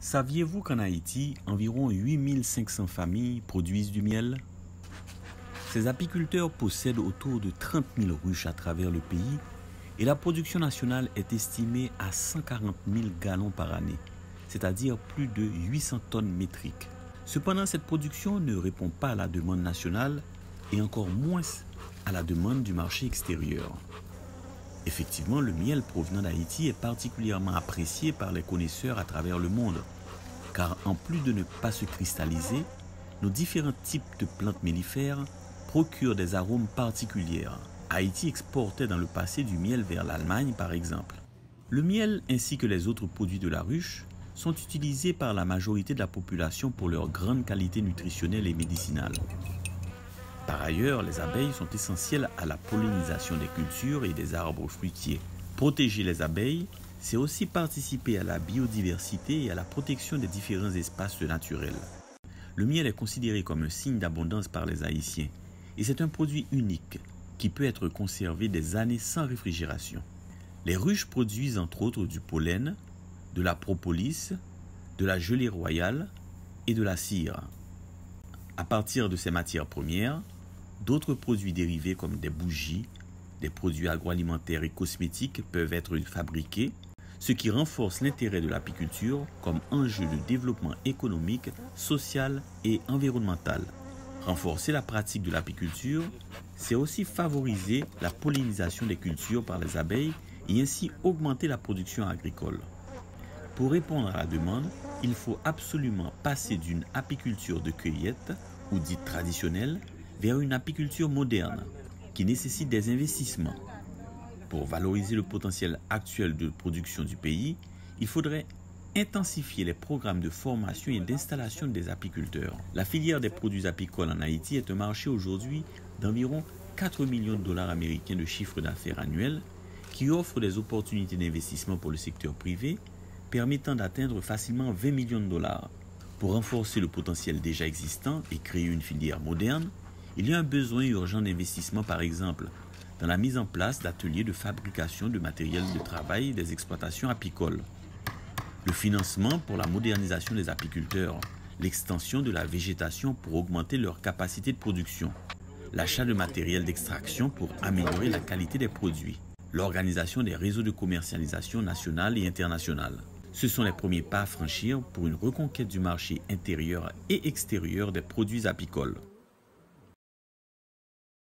Saviez-vous qu'en Haïti, environ 8500 familles produisent du miel? Ces apiculteurs possèdent autour de 30 000 ruches à travers le pays et la production nationale est estimée à 140 000 gallons par année, c'est-à-dire plus de 800 tonnes métriques. Cependant, cette production ne répond pas à la demande nationale et encore moins à la demande du marché extérieur. Effectivement, le miel provenant d'Haïti est particulièrement apprécié par les connaisseurs à travers le monde, car en plus de ne pas se cristalliser, nos différents types de plantes mellifères procurent des arômes particuliers. Haïti exportait dans le passé du miel vers l'Allemagne par exemple. Le miel ainsi que les autres produits de la ruche sont utilisés par la majorité de la population pour leur grande qualité nutritionnelle et médicinale. Par ailleurs, les abeilles sont essentielles à la pollinisation des cultures et des arbres fruitiers. Protéger les abeilles, c'est aussi participer à la biodiversité et à la protection des différents espaces naturels. Le miel est considéré comme un signe d'abondance par les Haïtiens et c'est un produit unique qui peut être conservé des années sans réfrigération. Les ruches produisent entre autres du pollen, de la propolis, de la gelée royale et de la cire. À partir de ces matières premières, d'autres produits dérivés comme des bougies, des produits agroalimentaires et cosmétiques peuvent être fabriqués, ce qui renforce l'intérêt de l'apiculture comme enjeu de développement économique, social et environnemental. Renforcer la pratique de l'apiculture, c'est aussi favoriser la pollinisation des cultures par les abeilles et ainsi augmenter la production agricole. Pour répondre à la demande, il faut absolument passer d'une apiculture de cueillette, ou dite traditionnelle, vers une apiculture moderne, qui nécessite des investissements. Pour valoriser le potentiel actuel de production du pays, il faudrait intensifier les programmes de formation et d'installation des apiculteurs. La filière des produits apicoles en Haïti est un marché aujourd'hui d'environ 4 millions de dollars américains de chiffre d'affaires annuel, qui offre des opportunités d'investissement pour le secteur privé, permettant d'atteindre facilement 20 millions de dollars. Pour renforcer le potentiel déjà existant et créer une filière moderne, il y a un besoin urgent d'investissement, par exemple, dans la mise en place d'ateliers de fabrication de matériel de travail des exploitations apicoles, le financement pour la modernisation des apiculteurs, l'extension de la végétation pour augmenter leur capacité de production, l'achat de matériel d'extraction pour améliorer la qualité des produits, l'organisation des réseaux de commercialisation national et international. Ce sont les premiers pas à franchir pour une reconquête du marché intérieur et extérieur des produits apicoles.